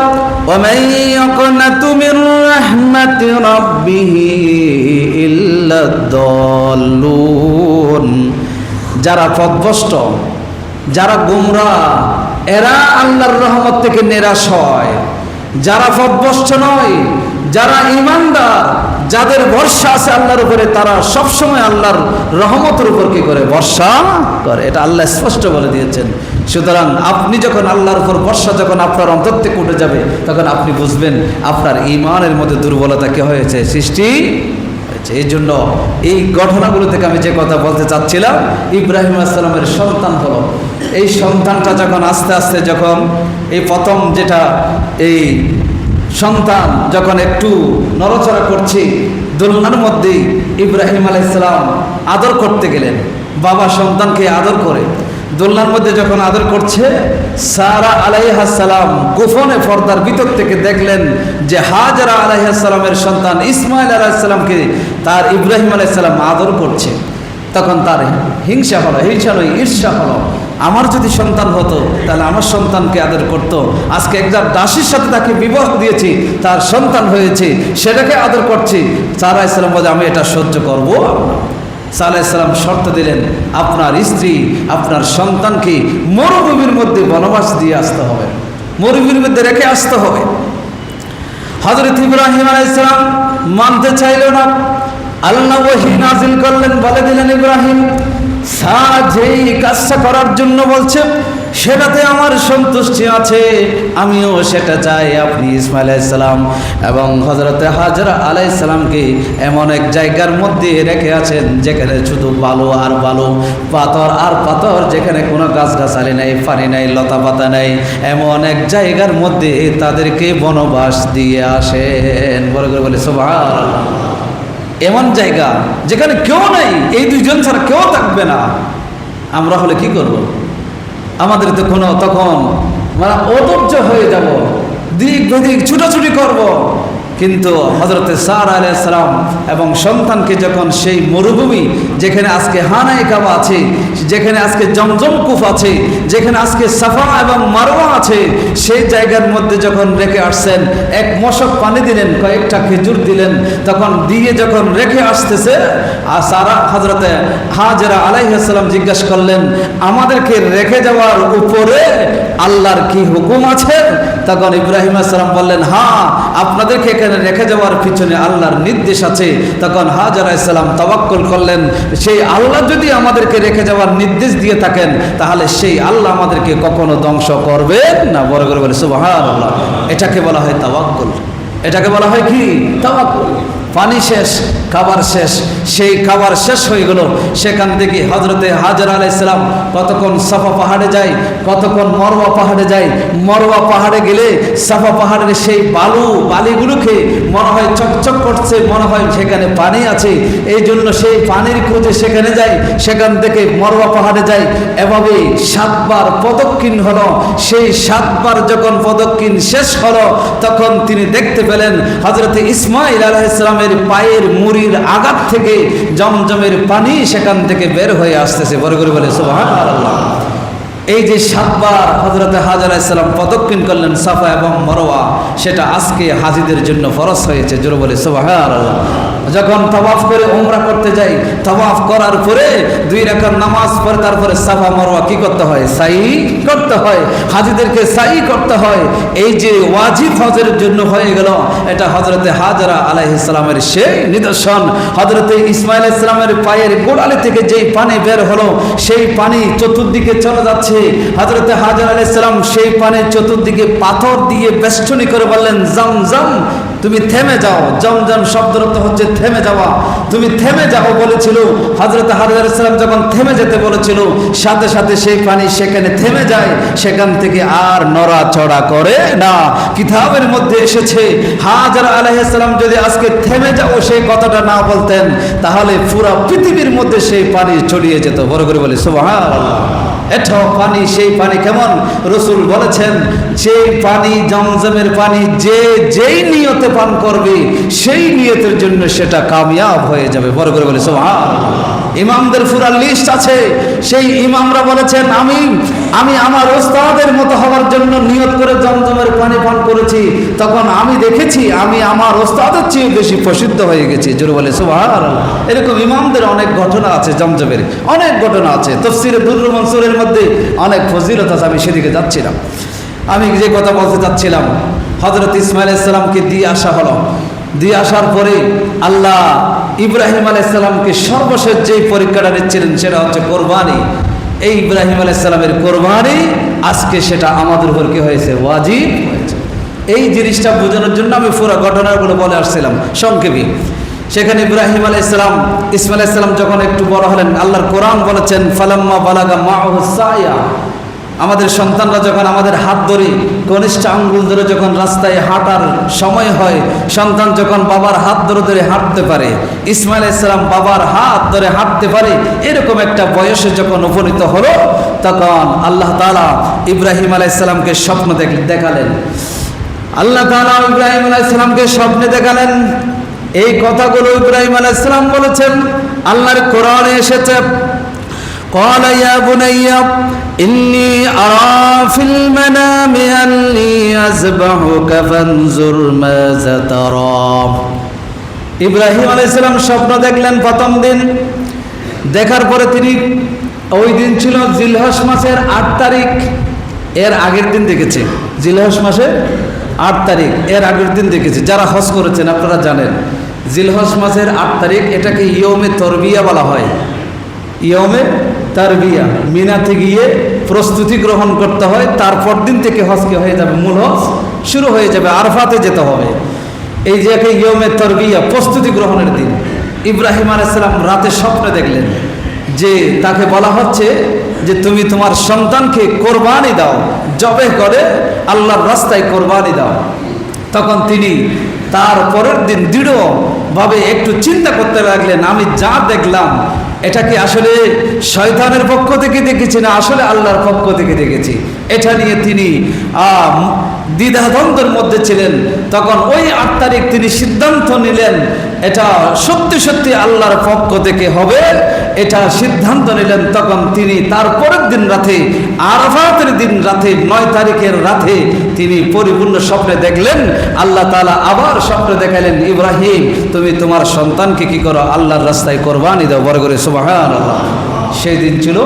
ওয়া মান ইয়াকুনাতু মির রাহমাতি রাব্বিহি ইল্লা দাল্লুন, যারা পথভ্রষ্ট, যারা গোমরা, এরা আল্লাহর রহমত থেকে নিরাশ হয়। যারা পথভ্রষ্ট নয়, যারা ঈমানদার, যাদের ভরসা আছে আল্লাহর উপরে, তারা সবসময় আল্লাহর রহমতের উপর কি করে? ভরসা করে। এটা আল্লাহ স্পষ্ট বলে দিয়েছেন। সুতরাং আপনি যখন আল্লাহর উপর ভরসা যখন আপনার অন্তর থেকে উঠে যাবে, তখন আপনি বুঝবেন আপনার ঈমানের মধ্যে দুর্বলতা কি হয়েছে? সৃষ্টি হয়েছে। এই জন্য এই ঘটনাগুলো থেকে আমি যে কথা বলতে চাচ্ছিলাম, ইব্রাহিম আলাইহিস সালামের সন্তান হলো। এই সন্তানটা যখন আস্তে আস্তে যখন এই প্রথম যেটা এই সন্তান যখন একটু নড়াচড়া করছে, দোলনার মধ্যেই ইব্রাহিম আলাইহিস সালাম আদর করতে গেলেন। বাবা সন্তানকে আদর করে দোলনার মধ্যে যখন আদর করছে, সারা আলাইহিস সালাম গোপনে পর্দার ভিতর থেকে দেখলেন যে হাজরা আলাইহিস সালামের সন্তান ইসমাইল আলাইহিস সালামকে তার ইব্রাহিম আলাইহিস সালাম আদর করছে। তখন তার হিংসা হলো, হিংসা নয় ঈর্ষা হলো। আমার যদি সন্তান হতো তাহলে আমার সন্তানকে আদর করতো। আজকে একজন দাসীর সাথে তাকে বিবাহ দিয়েছি, তার সন্তান হয়েছে, সেটাকে আদর করছি। সারা আলাইহিস সালাম বলে আমি এটা সহ্য করবো। সারা আলাইহিস সালাম শর্ত দিলেন, আপনার স্ত্রী আপনার সন্তানকে মরুভূমির মধ্যে বনবাস দিয়ে আসতে হবে, মরুভূমির মধ্যে রেখে আসতে হবে। হযরত ইব্রাহিম আলাইহিস সালাম মানতে চাইল না। আল্লাহ ওহী নাযিল করলেন, বলে দিলেন ইব্রাহিম সারা যেই কাজটা করার জন্য বলছে সেটাতে আমার সন্তুষ্টি আছে, আমিও সেটা চাই। আপনি ইসমাইল আলাইহিস সালাম এবং হযরতে হাজরা আলাইহিস সালামকে এমন এক জায়গার মধ্যে রেখে আছেন যেখানে শুধু বালু আর বালু, পাথর আর পাথর, যেখানে কোনো গাছগাছালি নাই, পানি নাই, লতা পাতা নাই, এমন এক জায়গার মধ্যে তাদেরকে বনবাস দিয়ে আসেন। বড় করে বলে সুবহানাল্লাহ। এমন জায়গা যেখানে কেউ নেই, এই দুইজন ছাড়া কেউ থাকবে না। আমরা হলে কি করব? আমাদের তো কোনো তখন মানে অধৈর্য হয়ে যাব, দিক বেদিক ছুটাছুটি করব। কিন্তু হযরতে সারা আলাইহিস সালাম এবং সন্তানকে যখন সেই মরুভূমি, যেখানে আজকে হানায়ে কাবা আছে, যেখানে আজকে জমজম কূপ আছে, যেখানে আজকে সাফা এবং মারওয়া আছে, সেই জায়গার মধ্যে যখন রেখে আসছেন, এক মশক পানি দিলেন, কয়েকটা খেজুর দিলেন, তখন দিয়ে যখন রেখে আসতেছে, আর সারা হযরতে হাজরা আলাইহিস সালাম জিজ্ঞাসা করলেন, আমাদেরকে রেখে যাওয়ার উপরে আল্লাহর কি হুকুম আছে? তখন ইব্রাহিম আলাইহিস সালাম বললেন, হ্যাঁ, আপনাদেরকে এখানে রেখে যাওয়ার পিছনে আল্লাহর নির্দেশ আছে। তখন হাজরা আলাইহিস সালাম তাওয়াক্কুল করলেন, সেই আল্লাহ যদি আমাদেরকে রেখে যাওয়ার নির্দেশ দিয়ে থাকেন, তাহলে সেই আল্লাহ আমাদেরকে কখনো ধ্বংস করবেন না। বড় করে বলে সুবহানাল্লাহ। এটাকে বলা হয় তাওয়াক্কুল। এটাকে বলা হয় কি? তাওয়াক্কুল। পানি শেষ, খাবার শেষ, সেই খাবার শেষ হয়ে গেল। সেখান থেকে হযরতে হাজরা আলাইহিস সালাম কতক্ষণ সাফা পাহাড়ে যায়, কতক্ষণ মারওয়া পাহাড়ে যায়। মারওয়া পাহাড়ে গেলে সাফা পাহাড়ের সেই বালিগুলোকে মনে হয় চকচক করছে, মনে হয় সেখানে পানি আছে, এই জন্য সেই পানির খোঁজে সেখানে যায়। সেখান থেকে মারওয়া পাহাড়ে যায়। এভাবে 7 বার প্রদক্ষিণ হলো। সেই 7 বার যখন প্রদক্ষিণ শেষ হলো, তখন তিনি দেখতে পেলেন হযরতে ইসমাইল আলাইহিস সালাম পায়ের মুড়ির আঘাত থেকে জমজমের পানি সেখান থেকে বের হয়ে আসতেছে। বড় করে বলে সুবহানাল্লাহ। এই যে 7 বার হযরতে হাজরা আলাইহিস সালাম প্রদক্ষিণ করলেন সাফা এবং মারওয়া, সেটা আজকে হাজীদের জন্য ফরজ হয়েছে। জোরে বলে সুবহানাল্লাহ। যখন তাওয়াফ করে উমরা করতে যাই, তাওয়াফ করার পরে 2 রাকাত নামাজ পড়ে তারপরে সাফা মারওয়া কি করতে হয়? সাই করতে হয়। হাজীদেরকে সাই করতে হয়। এই যে ওয়াজিব হজের জন্য হয়ে গেল, এটা হযরতে হাজরা আলাইহিস সালামের সেই নিদর্শন। হযরতে ইসমাইল আলাইহিস সালামের পায়ের গোড়ালি থেকে যেই পানি বের হলো, সেই পানি চতুর্দিকে চলে যাচ্ছে। হযরতে হাজরা আলাইহিস সালাম সেই পানির চতুর্দিকে পাথর দিয়ে বেষ্টনী করে বললেন, জমজম তুমি থেমে যাও। জমজম শব্দের অর্থ হচ্ছে থেমে যাওয়া। তুমি থেমে যাও বলেছিল। হযরতে হাজরা আলাইহিস সালাম যখন থেমে যেতে বলেছিল, সাথে সাথে সেই পানি সেখানে থেমে যায়, সেখান থেকে আর নড়াচড়া করে না। কিতাবের মধ্যে এসেছে হাজরা আলাইহিস সালাম যদি আজকে থেমে যাও সেই কথাটা না বলতেন, তাহলে পুরো পৃথিবীর মধ্যে সেই পানি ছড়িয়ে যেত। বড় করে বলি সুবহানাল্লাহ। এটা পানি, সেই পানি কেমন? রাসূল বলেছেন, সেই পানি জমজমের পানি যেই নিয়তে পান করবে, সেই নিয়তের জন্য সেটা কামিয়াব হয়ে যাবে। বড় করে বলে সুবহানাল্লাহ। ইমামদের পুরা লিস্ট আছে। সেই ইমামরা বলেছেন, আমি আমি আমার ওস্তাদের মতো হওয়ার জন্য নিয়ত করে জমজমের পানি পান করেছি, তখন আমি দেখেছি আমি আমার ওস্তাদের চেয়ে বেশি প্রসিদ্ধ হয়ে গেছি। জোরে বলে সুবহানাল্লাহ। এরকম ইমামদের অনেক ঘটনা আছে, জমজমের অনেক ঘটনা আছে। তাফসীরে দুররুল মানসুরের মধ্যে অনেক ফজিলত আছে। আমি সেদিকে যাচ্ছিলাম। আমি যে কথা বলতে চাচ্ছিলাম, হযরত ইসমাঈল আলাইহিস সালামকে দিয়ে আসা হলো। দিয়ে আসার পরে আল্লাহ ইব্রাহিম আলাইহিস সালামকে সর্বশেষ যেই পরীক্ষাটা নিচ্ছিলেন সেটা হচ্ছে কোরবানি। এই ইব্রাহিম আলাইহিস সালামের কোরবানি আজকে সেটা আমাদের উপর কি হয়েছে? ওয়াজিব হয়েছে। এই জিনিসটা বোঝানোর জন্য আমি পুরো ঘটনাগুলো বলে আসছিলাম সংক্ষেপে। সেখানে ইব্রাহিম আলাইহিস সালাম, ইসমাঈল আলাইহিস সালাম যখন একটু বড় হলেন, আল্লাহর কোরআন বলেছেন ফালাম্মা বালাগা মাআহু সায়া, আমাদের সন্তানরা যখন আমাদের হাত ধরে, কনিষ্ঠ আঙ্গুল ধরে যখন রাস্তায় হাঁটার সময় হয়, সন্তান যখন বাবার হাত ধরে ধরে হাঁটতে পারে, ইসমাঈল আলাইহিস সালাম বাবার হাত ধরে হাঁটতে পারে, এরকম একটা বয়সে যখন উপনীত হলো, তখন আল্লাহ তাআলা ইব্রাহিম আলাইহিস সালামকে স্বপ্ন দেখালেন। আল্লাহ তাআলা ইব্রাহিম আলাইহিস সালামকে স্বপ্নে দেখালেন। এই কথাগুলো ইব্রাহিম আলাইহিস সালাম বলেছেন, আল্লাহর কোরআনে এসেছে। قال يا بني إني أرى في المنام أني أذبحك فانظر ماذا ترى। ইব্রাহিম আলাইহিস সালাম স্বপ্ন দেখলেন প্রথম দিন। দেখার পরে তিনি, ওই দিন ছিল জিলহজ মাসের 8 তারিখ, এর আগের দিন দেখেছে। জিলহজ মাসের 8 তারিখ, এর আগের দিন দেখেছে। যারা হজ করেছেন আপনারা জানেন, জিলহজ মাসের 8 তারিখ, এটাকে ইয়মে তরবিয়া বলা হয়। ইয়মে তারবিয়া, মিনাতে গিয়ে প্রস্তুতি গ্রহণ করতে হয়। তারপর দিন থেকে হজ কি হয়ে যাবে? মূল হজ শুরু হয়ে যাবে, আরাফাতে যেতে হবে। এই যে ইয়মে তারবিয়া, প্রস্তুতি গ্রহণের দিন। ইব্রাহিম আলাইহিস সালাম রাতে স্বপ্নে দেখলেন যে তাকে বলা হচ্ছে যে তুমি তোমার সন্তানকে কোরবানি দাও, জবে করে আল্লাহর রাস্তায় কোরবানি দাও। তখন তিনি তার পরের দিন দৃঢ়ভাবে একটু চিন্তা করতে লাগলেন, আমি যা দেখলাম এটা কি আসলে শয়তানের পক্ষ থেকে দেখেছি না আসলে আল্লাহর পক্ষ থেকে দেখেছি? এটা নিয়ে তিনি দ্বিধাদ্বন্দ্বের মধ্যে ছিলেন। তখন ওই 8 তারিখ তিনি সিদ্ধান্ত নিলেন এটা সত্যি সত্যি আল্লাহর পক্ষ থেকে হবে, এটা সিদ্ধান্ত নিলেন। তখন তিনি তারপরের দিন রাতে, আরাফাতের দিন রাতে, 9 তারিখের রাতে তিনি পরিপূর্ণ স্বপ্নে দেখলেন। আল্লাহ তাআলা আবার স্বপ্নে দেখালেন, ইব্রাহিম তুমি তোমার সন্তানকে কি করো? আল্লাহর রাস্তায় কোরবানি দাও। বড় করে সুবহানাল্লাহ। সেই দিন ছিল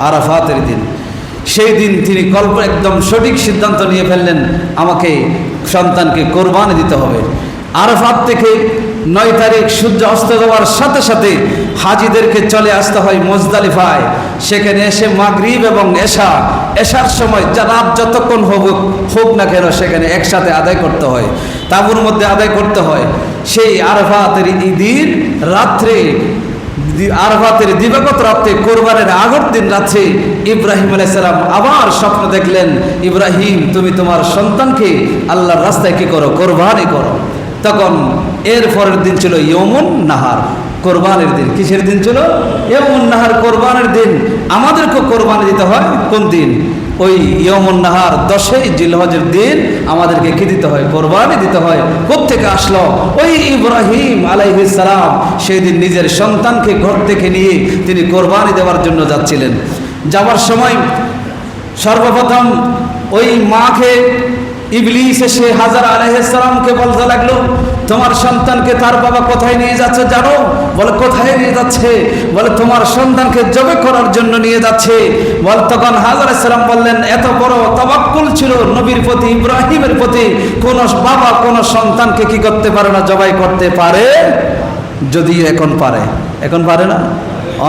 আরাফাতের দিন। সেই দিন তিনি একদম সঠিক সিদ্ধান্ত নিয়ে ফেললেন, আমাকে সন্তানকে কোরবানি দিতে হবে। আরাফাত থেকে 9 তারিখ সূর্য অস্ত যাওয়ার সাথে সাথে হাজিদেরকে চলে আসতে হয় মুজদালিফায়। সেখানে এসে মাগরিব এবং এশার সময় রাত যতক্ষণ হোক না কেন সেখানে একসাথে আদায় করতে হয়, তাঁবুর মধ্যে আদায় করতে হয়। সেই আরাফাতের ঈদের রাত্রে, আরাফাতের দিবাগত রাতে, কোরবানের আগের দিন রাতে ইব্রাহিম আলাইহিস সালাম আবার স্বপ্ন দেখলেন, ইব্রাহিম তুমি তোমার সন্তানকে আল্লাহর রাস্তায় কি করো? কোরবানি করো। তখন এর পরের দিন ছিল ইয়মুন নাহার, কোরবানির দিন। কিসের দিন ছিল? ইয়মুন নাহার, কোরবানির দিন। আমাদেরকে কোরবানি দিতে হয় কোন দিন? ওই ইয়মুন নাহার 10ই জিলহজের দিন আমাদেরকে কি দিতে হয়? কোরবানি দিতে হয়। কোত্থেকে আসলো? ওই ইব্রাহিম আলাইহিস সালাম সেই দিন নিজের সন্তানকে ঘর থেকে নিয়ে তিনি কোরবানি দেওয়ার জন্য যাচ্ছিলেন। যাওয়ার সময় সর্বপ্রথম ওই মাকে ইবলিস এসে হাজর আলাইহিস সালামকে বলতে লাগলো, তোমার সন্তানকে তার বাবা কোথায় নিয়ে যাচ্ছে জানো? বলে কোথায় নিয়ে যাচ্ছে? বলে তোমার সন্তানকে জবে করার জন্য নিয়ে যাচ্ছে। বল তখন হাজর আলাইহিস সালাম বললেন, এত বড় তাওয়াক্কুল ছিল নবীর প্রতি, ইব্রাহিমের প্রতি, কোন বাবা কোন সন্তানকে কি করতে পারে না? জবাই করতে পারে? যদি এখন পারে, এখন পারে না?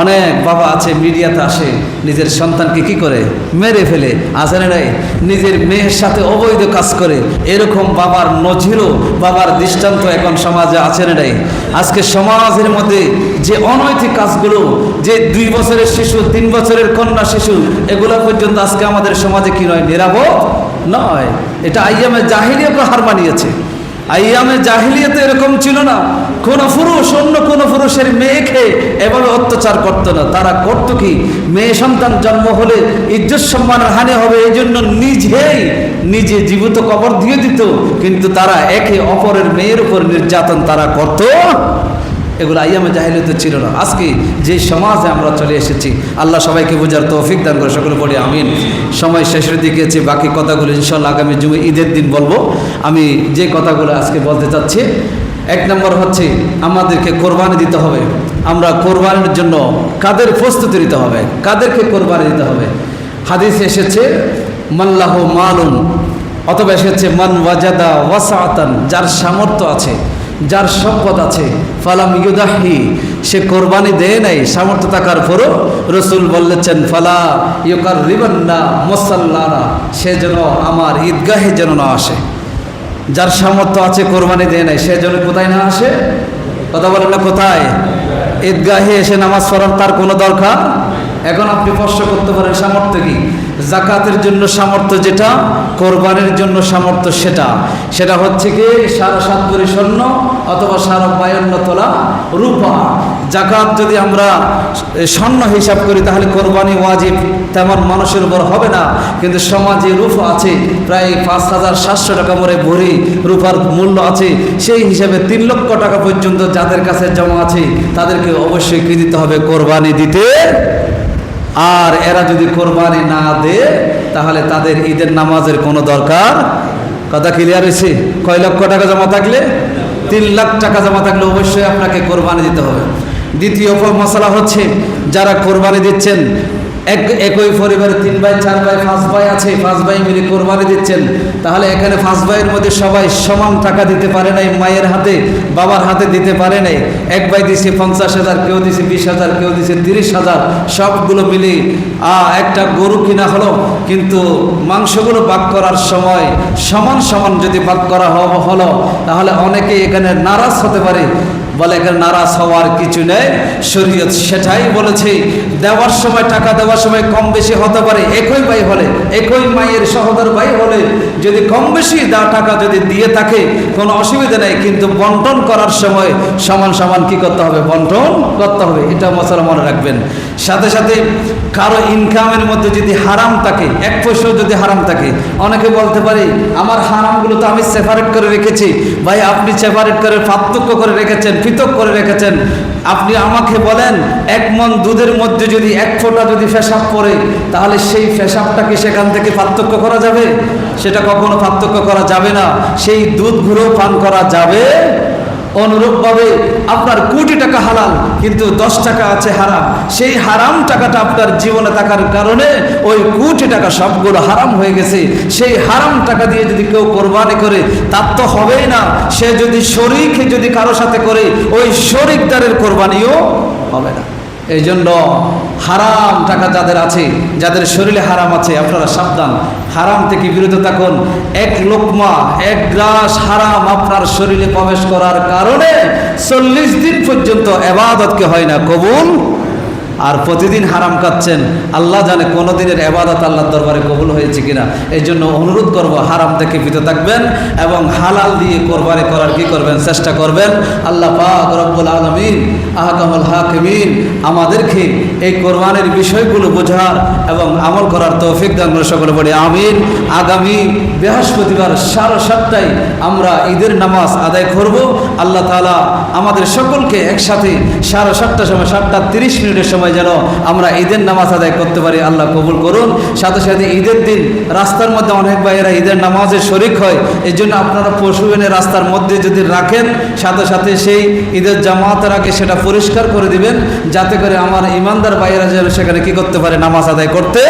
অনেক বাবা আছে মিডিয়াতে আসে, নিজের সন্তানকে কি করে? মেরে ফেলে। আছে না নাই? নিজের মেয়ের সাথে অবৈধ কাজ করে। এরকম বাবার নজিরও, বাবার দৃষ্টান্ত এখন সমাজে আছে না নাই? আজকে সমাজের মধ্যে যে অনৈতিক কাজগুলো, যে 2 বছরের শিশু, 3 বছরের কন্যা শিশু, এগুলো পর্যন্ত আজকে আমাদের সমাজে কি নয়? নিরাপদ নয়। এটা আইয়ামে জাহিলিয়াতকে হার মানিয়েছে। আইয়ামে জাহিলিয়াতে এরকম ছিল না। কোন পুরুষ অন্য কোন পুরুষের মেয়েকে এভাবে অত্যাচার করতো না। তারা করতো কি? মেয়ে সন্তান জন্ম হলে ইজ্জত সম্মানের হানি হবে এই জন্য নিজে জীবিত কবর দিয়ে দিত। কিন্তু তারা একে অপরের মেয়ের উপর নির্যাতন তারা করত এগুলো আইয়ামে জাহিলিয়াতে ছিল না। আজকে যে সমাজে আমরা চলে এসেছি, আল্লাহ সবাইকে বোঝার তৌফিক দান করে, সকলে পড়ি আমিন। সময় শেষের দিকে আছে, বাকি কথাগুলো ইনশাআল্লাহ আগামী জুমে ঈদের দিন বলবো। আমি যে কথাগুলো আজকে বলতে চাচ্ছি, এক নম্বর হচ্ছে আমাদেরকে কোরবানি দিতে হবে। আমরা কোরবানির জন্য কাদের প্রস্তুতি নিতে হবে, কাদেরকে কোরবানি দিতে হবে? হাদিসে এসেছে মাল্লাহু মালুন, অথবা এসেছে মান ওয়াজাদা ওয়াসাআতান, যার সামর্থ্য আছে, যার সম্পদ আছে, ফালাম ইউদাহি, সে কোরবানি দেয় নাই সামর্থ্য থাকার পরও, রসুল বলেছেন ফালা ইউকাররিবান্না মুসাল্লানা, সে যেন আমার ঈদগাহে যেন না আসে। যার সামর্থ্য আছে কোরবানি দেয় নাই, সে যেন কোথায় না আসে? কথা বলেন না, কোথায়? ঈদগাহে এসে নামাজ পড়ার তার কোনো দরকার। এখন আপনি প্রশ্ন করতে পারেন সামর্থ্য কি? জাকাতের জন্য সামর্থ্য যেটা, কোরবানির জন্য সামর্থ্য সেটা হচ্ছে কি 7.5 ভরি স্বর্ণ অথবা 52 তোলা রূপা। জাকাত যদি আমরা স্বর্ণ হিসাব করি তাহলে কোরবানি ওয়াজিব তেমন মানুষের উপর হবে না, কিন্তু সমাজে রূপা আছে প্রায় 5,700 টাকা করে ভরি রূপার মূল্য আছে। সেই হিসাবে 3 লক্ষ টাকা পর্যন্ত যাদের কাছে জমা আছে তাদেরকে অবশ্যই কি দিতে হবে? কোরবানি দিতে। আর এরা যদি কোরবানি না দেয় তাহলে তাদের ঈদের নামাজের কোনো দরকার। কথা ক্লিয়ার হয়েছে? কয় লক্ষ টাকা জমা থাকলে? 3 লাখ টাকা জমা থাকলে অবশ্যই আপনাকে কোরবানি দিতে হবে। দ্বিতীয় মশলা হচ্ছে, যারা কোরবানি দিচ্ছেন, একই পরিবারে 3 ভাই 4 ভাই 5 ভাই আছে, 5 ভাই মিলে কোরবানি দিচ্ছেন, তাহলে এখানে 5 ভাইয়ের মধ্যে সবাই সমান টাকা দিতে পারে নাই, মায়ের হাতে বাবার হাতে দিতে পারে নাই। এক ভাই দিছে 50,000, কেউ দিছে 20,000, কেউ দিছে 30,000, সবগুলো মিলে একটা গরু কিনা হলো, কিন্তু মাংসগুলো ভাগ করার সময় সমান সমান যদি ভাগ করা হলো তাহলে অনেকে এখানে নারাজ হতে পারে। বলে এখানে নারাজ হওয়ার কিছু নেই, শরীয়ত সেটাই বলেছে। দেওয়ার সময়, টাকা দেওয়ার সময় কম বেশি হতে পারে, একই ভাই হলে, একই মায়ের সহোদর ভাই হলে যদি কম বেশি টাকা যদি দিয়ে থাকে কোনো অসুবিধা নেই, কিন্তু বন্টন করার সময় সমান সমান কি করতে হবে? বন্টন করতে হবে। এটা মশলা মনে রাখবেন। সাথে সাথে কারো ইনকামের মধ্যে যদি হারাম থাকে, 1 পয়সাও যদি হারাম থাকে, অনেকে বলতে পারে আমার হারামগুলো তো আমি সেপারেট করে রেখেছি। ভাই, আপনি সেপারেট করে পার্থক্য করে রেখেছেন, পৃথক করে রেখেছেন। আপনি আমাকে বলেন 1 মণ দুধের মধ্যে যদি 1 ফোঁটা যদি পেশাব পড়ে তাহলে সেই পেশাবটাকে সেখান থেকে পার্থক্য করা যাবে? সেটা কখনো পার্থক্য করা যাবে না। সেই দুধগুলো পান করা যাবে। অনুরূপভাবে আপনার কোটি টাকা হালাল, কিন্তু 10 টাকা আছে হারাম, সেই হারাম টাকাটা আপনার জীবনে থাকার কারণে ওই কোটি টাকা সবগুলো হারাম হয়ে গেছে। সেই হারাম টাকা দিয়ে যদি কেউ কোরবানি করে তার তো হবেই না। সে যদি শরীক যদি কারো সাথে করে, ওই শরীকদারের কোরবানিও হবে না। এই জন্য হারাম টাকা যাদের আছে, যাদের শরীরে হারাম আছে, আপনারা সাবধান, হারাম থেকে বিরত থাকুন। 1 লোকমা 1 গ্রাস হারাম আপনার শরীরে প্রবেশ করার কারণে 40 দিন পর্যন্ত ইবাদতকে হয় না কবুল। আর প্রতিদিন হারাম খাচ্ছেন, আল্লাহ জানে কোনো দিনের ইবাদত আল্লাহর দরবারে কবুল হয়েছে কিনা। এই জন্য অনুরোধ করব, হারাম থেকে বিরত থাকবেন এবং হালাল দিয়ে কোরবানি করার কি করবেন? চেষ্টা করবেন। আল্লাহ পাক রব্বুল আলামিন আহকামুল হাকিমিন আমাদেরকে এই কোরবানির বিষয়গুলো বোঝার এবং আমল করার তৌফিক দান করে, সকলে বলি আমিন। আগামী বৃহস্পতিবার 7:30টায় আমরা ঈদের নামাজ আদায় করব। আল্লাহ তাআলা আমাদের সকলকে একসাথে 7:30টার সময় 7:30 সময় যেন আমরা ঈদের নামাজ আদায় করতে পারি, আল্লাহ কবুল করুন। সাথে সাথে ঈদের দিন রাস্তার মধ্যে অনেক ভাইয়েরা ঈদের নামাজের শরিক হয়, এই জন্য আপনারা পশু এনে রাস্তার মধ্যে যদি রাখেন, সাথে সাথে সেই ঈদের জামাতের আগে সেটা পরিষ্কার করে দিবেন, যাতে করে আমার ইমানদার ভাইয়েরা যেন সেখানে কি করতে পারে? নামাজ আদায় করতে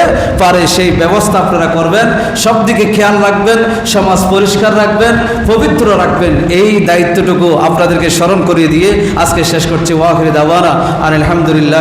পারে। সেই ব্যবস্থা আপনারা করবেন। সব দিকে খেয়াল রাখবেন, সমাজ পরিষ্কার রাখবেন, পবিত্র রাখবেন। এই দায়িত্বটুকু আপনাদেরকে স্মরণ করিয়ে দিয়ে আজকে শেষ করছি। ওয়াখির দাওয়ানা আলহামদুলিল্লাহ।